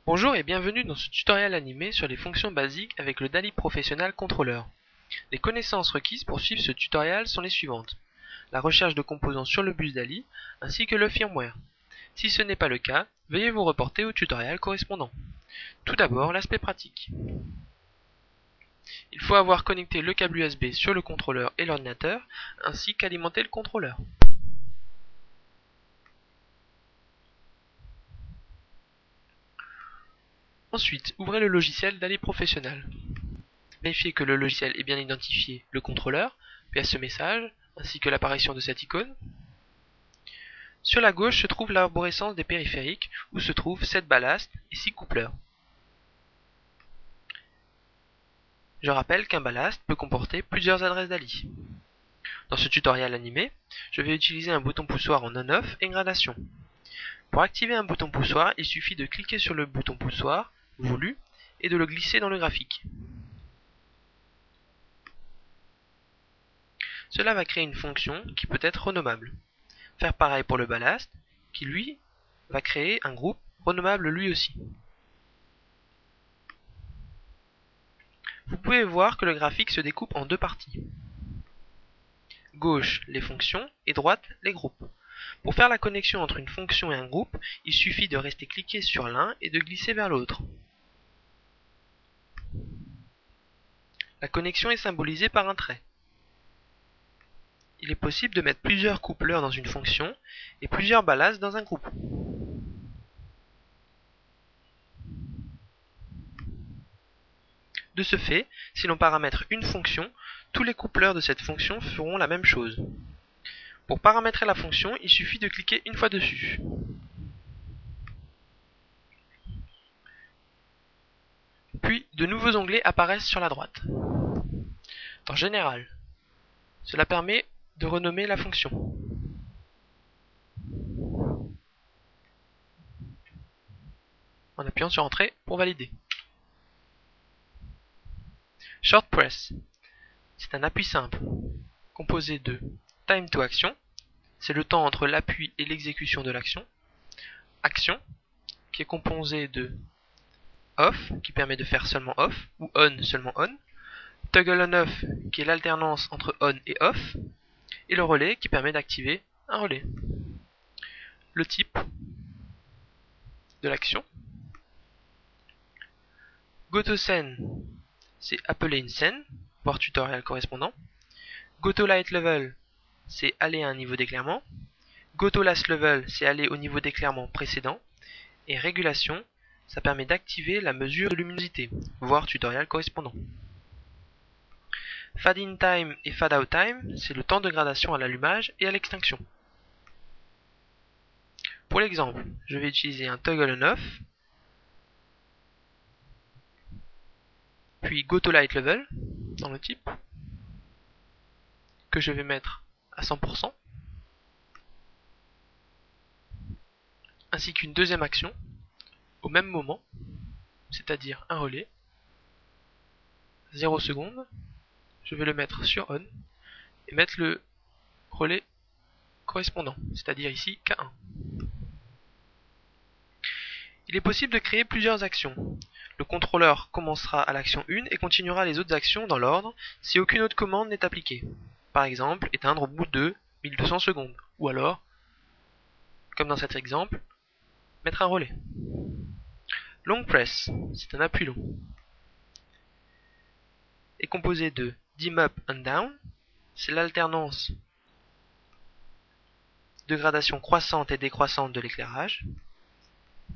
Bonjour et bienvenue dans ce tutoriel animé sur les fonctions basiques avec le DALL-E Professional Controller. Les connaissances requises pour suivre ce tutoriel sont les suivantes. La recherche de composants sur le bus DALL-E ainsi que le firmware. Si ce n'est pas le cas, veuillez vous reporter au tutoriel correspondant. Tout d'abord, l'aspect pratique. Il faut avoir connecté le câble USB sur le contrôleur et l'ordinateur ainsi qu'alimenter le contrôleur. Ensuite, ouvrez le logiciel DALL-E Professional. Vérifiez que le logiciel ait bien identifié le contrôleur, puis à ce message, ainsi que l'apparition de cette icône. Sur la gauche se trouve l'arborescence des périphériques, où se trouvent 7 ballasts et 6 coupleurs. Je rappelle qu'un ballast peut comporter plusieurs adresses DALL-E. Dans ce tutoriel animé, je vais utiliser un bouton poussoir en on-off et gradation. Pour activer un bouton poussoir, il suffit de cliquer sur le bouton poussoir voulu et de le glisser dans le graphique. Cela va créer une fonction qui peut être renommable. Faire pareil pour le ballast, qui lui va créer un groupe renommable lui aussi. Vous pouvez voir que le graphique se découpe en deux parties. Gauche, les fonctions, et droite, les groupes. Pour faire la connexion entre une fonction et un groupe, il suffit de rester cliqué sur l'un et de glisser vers l'autre. La connexion est symbolisée par un trait. Il est possible de mettre plusieurs coupleurs dans une fonction et plusieurs ballasts dans un groupe. De ce fait, si l'on paramètre une fonction, tous les coupleurs de cette fonction feront la même chose. Pour paramétrer la fonction, il suffit de cliquer une fois dessus. Puis, de nouveaux onglets apparaissent sur la droite. Dans Général, cela permet de renommer la fonction. En appuyant sur Entrée pour valider. Short Press, c'est un appui simple, composé de Time to Action, c'est le temps entre l'appui et l'exécution de l'action. Action, qui est composé de Off, qui permet de faire seulement Off, ou On seulement On. Toggle On Off, qui est l'alternance entre On et Off. Et le relais, qui permet d'activer un relais. Le type de l'action. Go to Scene, c'est appeler une scène, voir tutoriel correspondant. Go to Light Level, c'est aller à un niveau d'éclairement. Go to Last Level, c'est aller au niveau d'éclairement précédent. Et Régulation, ça permet d'activer la mesure de luminosité, voir tutoriel correspondant. Fade in time et fade out time, c'est le temps de gradation à l'allumage et à l'extinction. Pour l'exemple, je vais utiliser un toggle on off, puis go to light level dans le type, que je vais mettre à 100%, ainsi qu'une deuxième action au même moment, c'est-à-dire un relais, 0 secondes, je vais le mettre sur on et mettre le relais correspondant, c'est-à-dire ici K1. Il est possible de créer plusieurs actions. Le contrôleur commencera à l'action 1 et continuera les autres actions dans l'ordre si aucune autre commande n'est appliquée. Par exemple, éteindre au bout de 1200 secondes. Ou alors, comme dans cet exemple, mettre un relais. Long press, c'est un appui long. Est composé de dim up and down, c'est l'alternance de gradation croissante et décroissante de l'éclairage.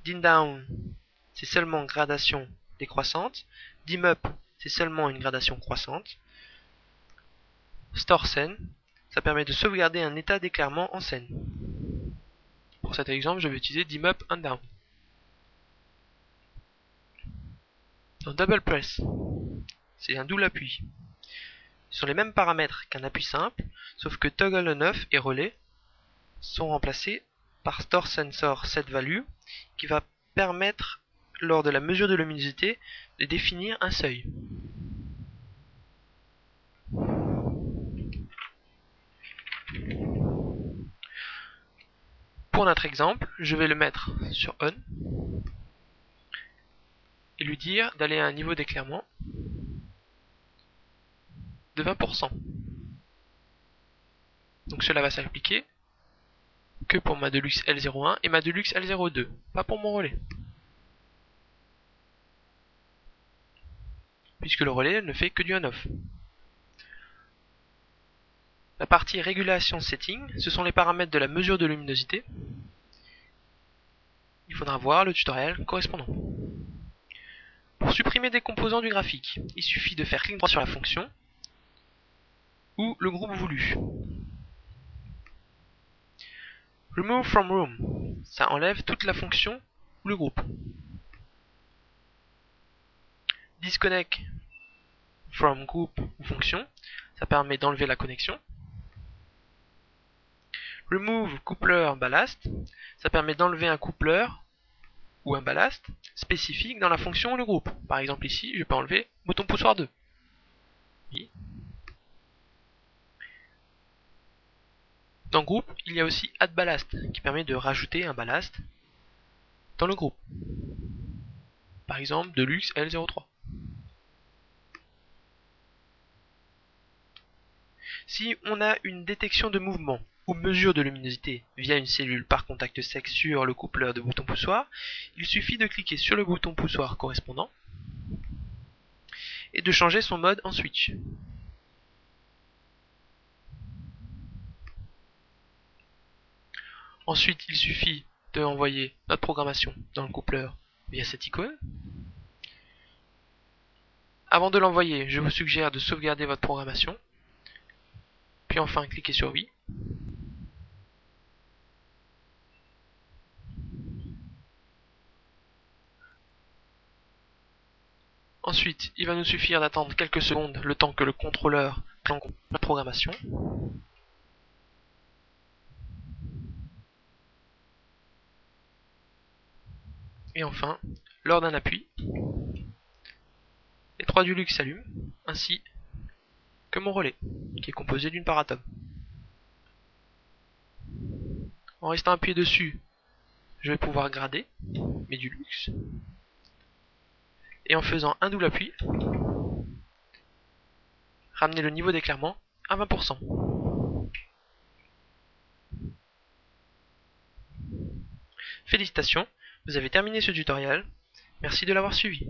Dim down, c'est seulement gradation décroissante. Dim up, c'est seulement une gradation croissante. Store scene, ça permet de sauvegarder un état d'éclairement en scène. Pour cet exemple, je vais utiliser dim up and down. Dans double press, c'est un double appui. Ce sont les mêmes paramètres qu'un appui simple, sauf que toggle on off et relais sont remplacés par store sensor set value, qui va permettre, lors de la mesure de luminosité, de définir un seuil. Pour notre exemple, je vais le mettre sur on et lui dire d'aller à un niveau d'éclairement de 20%. Donc cela va s'appliquer que pour ma Deluxe L01 et ma Deluxe L02, pas pour mon relais. Puisque le relais ne fait que du on-off. La partie régulation setting, ce sont les paramètres de la mesure de luminosité. Il faudra voir le tutoriel correspondant. Pour supprimer des composants du graphique, il suffit de faire clic droit sur la fonction ou le groupe voulu. Remove from room, ça enlève toute la fonction ou le groupe. Disconnect from group ou fonction, ça permet d'enlever la connexion. Remove coupler ballast, ça permet d'enlever un coupleur ou un ballast spécifique dans la fonction ou le groupe. Par exemple ici, je peux enlever bouton poussoir 2. Oui. Dans groupe, il y a aussi add ballast qui permet de rajouter un ballast dans le groupe. Par exemple, Deluxe L03. Si on a une détection de mouvement ou mesure de luminosité via une cellule par contact sec sur le coupleur de bouton poussoir, il suffit de cliquer sur le bouton poussoir correspondant et de changer son mode en switch. Ensuite, il suffit de envoyer notre programmation dans le coupleur via cette icône. Avant de l'envoyer, je vous suggère de sauvegarder votre programmation. Puis enfin, cliquez sur oui. Ensuite, il va nous suffire d'attendre quelques secondes le temps que le contrôleur plante la programmation. Et enfin, lors d'un appui, les 3 du luxe s'allument, ainsi que mon relais, qui est composé d'une paratome. En restant appuyé dessus, je vais pouvoir grader mes du luxe. Et en faisant un double appui, ramener le niveau d'éclairement à 20%. Félicitations, vous avez terminé ce tutoriel. Merci de l'avoir suivi.